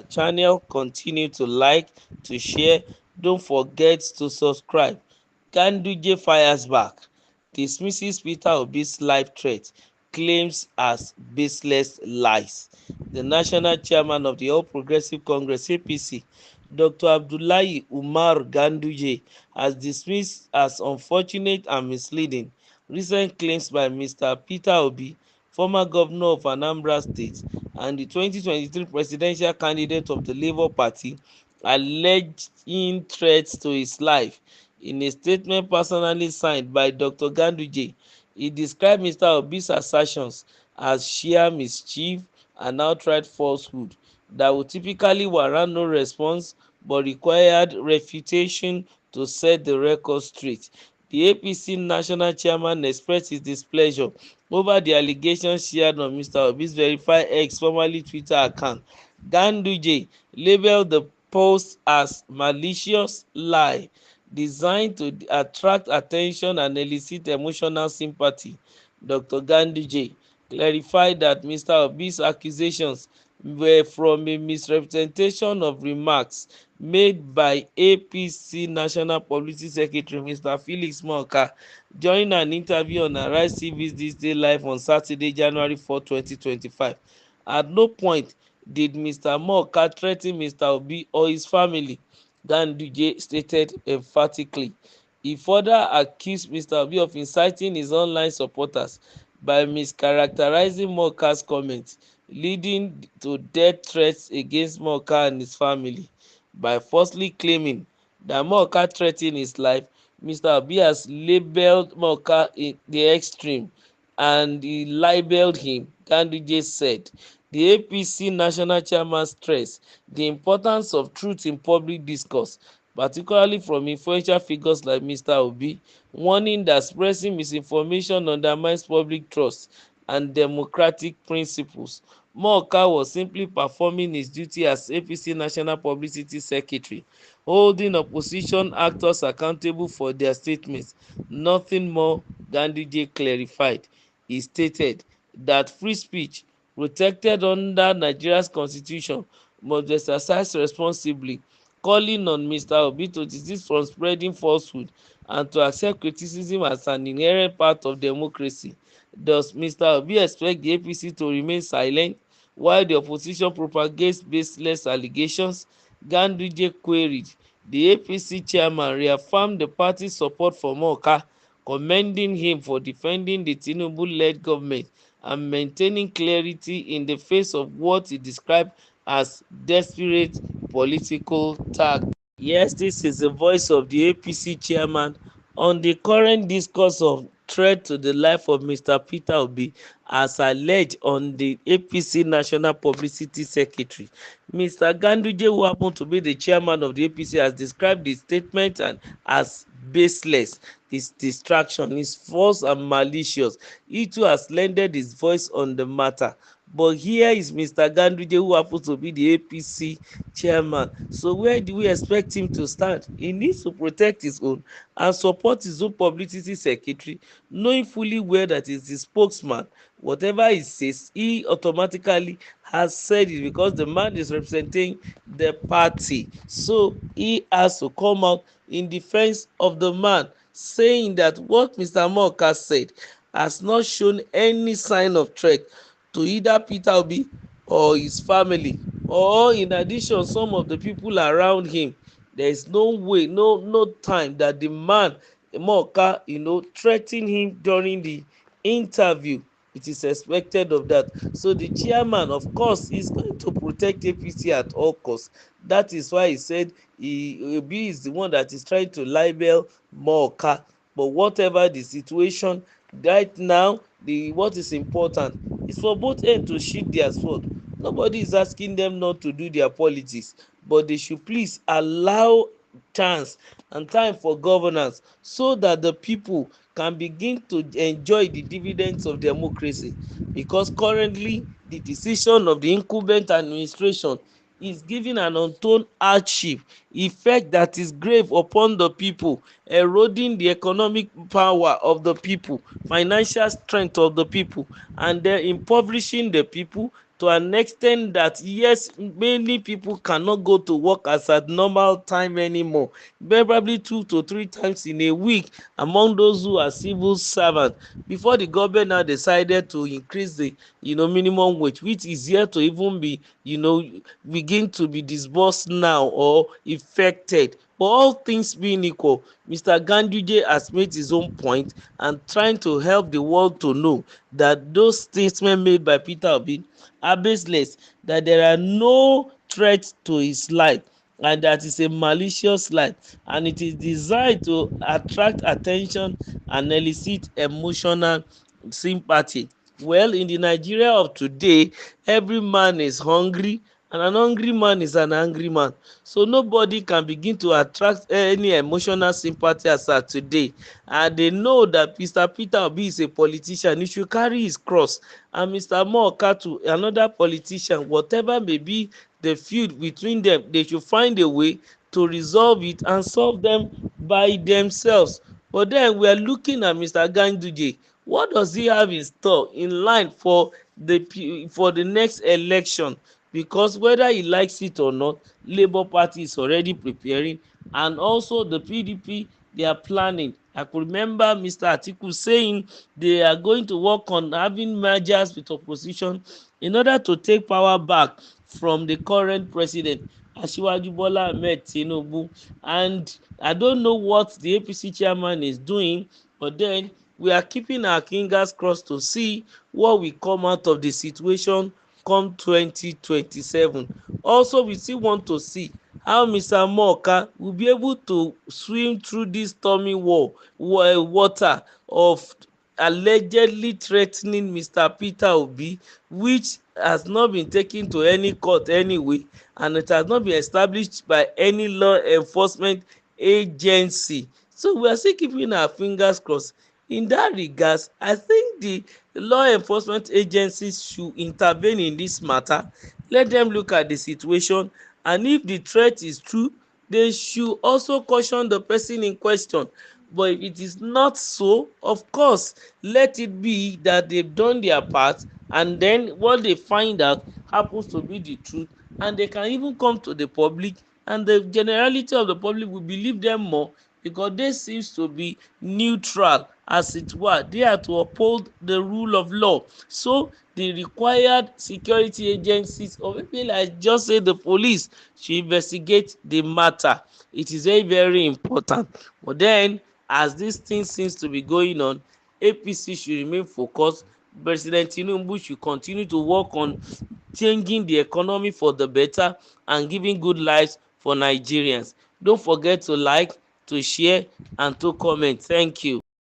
channel. Continue to like, to share. Don't forget to subscribe. Ganduje fires back, dismisses Peter Obi's life threat, claims as baseless lies. The national chairman of the All Progressive Congress (APC), Dr. Abdullahi Umar Ganduje, has dismissed as unfortunate and misleading recent claims by Mr. Peter Obi, former governor of Anambra State and the 2023 presidential candidate of the Labour Party, alleging threats to his life. In a statement personally signed by Dr. Ganduje, he described Mr. Obi's assertions as sheer mischief and outright falsehood that would typically warrant no response but required refutation to set the record straight. The APC national chairman expressed his displeasure over the allegations shared on Mr. Obi's verified X formerly Twitter account. Ganduje labelled the post as malicious lie designed to attract attention and elicit emotional sympathy. Dr. Ganduje clarified that Mr. Obi's accusations were from a misrepresentation of remarks made by APC National Publicity Secretary Mr. Felix Morka during an interview on Arise TV's This Day Live on Saturday, January 4, 2025. At no point did Mr. Morka threaten Mr. Obi or his family, Ganduje stated emphatically. He further accused Mr. Obi of inciting his online supporters by mischaracterizing Morka's comments, leading to death threats against Morka and his family. By falsely claiming that Morka threatened his life, Mr. Obi has labelled Morka in the extreme and he libelled him, Ganduje said. The APC national chairman stressed the importance of truth in public discourse, particularly from influential figures like Mr. Obi, warning that spreading misinformation undermines public trust and democratic principles. Morka was simply performing his duty as APC National Publicity Secretary, holding opposition actors accountable for their statements. Nothing more, Ganduje clarified. He stated that free speech, protected under Nigeria's constitution, must be exercised responsibly, calling on Mr. Obi to desist from spreading falsehood and to accept criticism as an inherent part of democracy. Does Mr. Obi expect the APC to remain silent while the opposition propagates baseless allegations? Ganduje queried. The APC chairman reaffirmed the party's support for Morka, commending him for defending the Tinubu-led government and maintaining clarity in the face of what he described as desperate political tactics. Yes, this is the voice of the APC chairman on the current discourse of threat to the life of Mr. Peter Obi as alleged on the APC National Publicity Secretary. Mr. Ganduje, who happened to be the chairman of the APC, has described the statement as baseless. This distraction is false and malicious. He too has lended his voice on the matter. But here is Mr. Ganduje, who happens to be the APC chairman. So where do we expect him to stand? He needs to protect his own and support his own publicity secretary, knowing fully well that he's the spokesman. Whatever he says, he automatically has said it because the man is representing the party. So he has to come out in defense of the man, saying that what Mr. Morka said has not shown any sign of threat to either Peter Obi or his family, or in addition some of the people around him. There is no way, no time that the man Morka threatened him during the interview. It is expected of that. So the chairman, of course, is going to protect APC at all costs. That is why he said Obi is the one that is trying to libel Morka. But whatever the situation right now, what is important is for both ends to sheath their sword. Nobody is asking them not to do their politics, but they should please allow chance and time for governance so that the people can begin to enjoy the dividends of democracy, because currently the decision of the incumbent administration is giving an untold hardship effect that is grave upon the people, eroding the economic power of the people, financial strength of the people, and then impoverishing the people, to an extent that yes, many people cannot go to work as at normal time anymore, probably 2 to 3 times in a week among those who are civil servants, before the government now decided to increase the minimum wage, which is yet to even be begin to be disbursed now or effected. But all things being equal, Mr. Ganduje has made his own point and trying to help the world to know that those statements made by Peter Obi are baseless, that there are no threats to his life, and that is a malicious lie, and it is designed to attract attention and elicit emotional sympathy. Well, in the Nigeria of today, every man is hungry, and an hungry man is an angry man. So nobody can begin to attract any emotional sympathy as at today. And they know that Mr. Peter Obi is a politician. He should carry his cross. And Mr. Mookatu, another politician, whatever may be the feud between them, they should find a way to resolve it and solve them by themselves. But then we are looking at Mr. Ganduje. What does he have in store in line for the next election? Because whether he likes it or not, Labour Party is already preparing, and also the PDP, they are planning. I could remember Mr. Atiku saying they are going to work on having mergers with opposition in order to take power back from the current president Asiwaju Bola Ahmed Tinubu. And I don't know what the APC chairman is doing, but then we are keeping our fingers crossed to see what will come out of the situation come 2027. Also, we still want to see how Mr. Mooka will be able to swim through this stormy water of allegedly threatening Mr. Peter Obi, which has not been taken to any court anyway, and it has not been established by any law enforcement agency. So we are still keeping our fingers crossed. In that regards, I think the law enforcement agencies should intervene in this matter. Let them look at the situation, and if the threat is true, they should also caution the person in question. But if it is not so, of course, let it be that they've done their part, and then what they find out happens to be the truth, and they can even come to the public, and the generality of the public will believe them more, because they seems to be neutral, as it were. They are to uphold the rule of law. So the required security agencies, or maybe like just say the police, should investigate the matter. It is very, very important. But then, as this thing seems to be going on, APC should remain focused. President Tinubu should continue to work on changing the economy for the better and giving good lives for Nigerians. Don't forget to like, to share, and to comment. Thank you.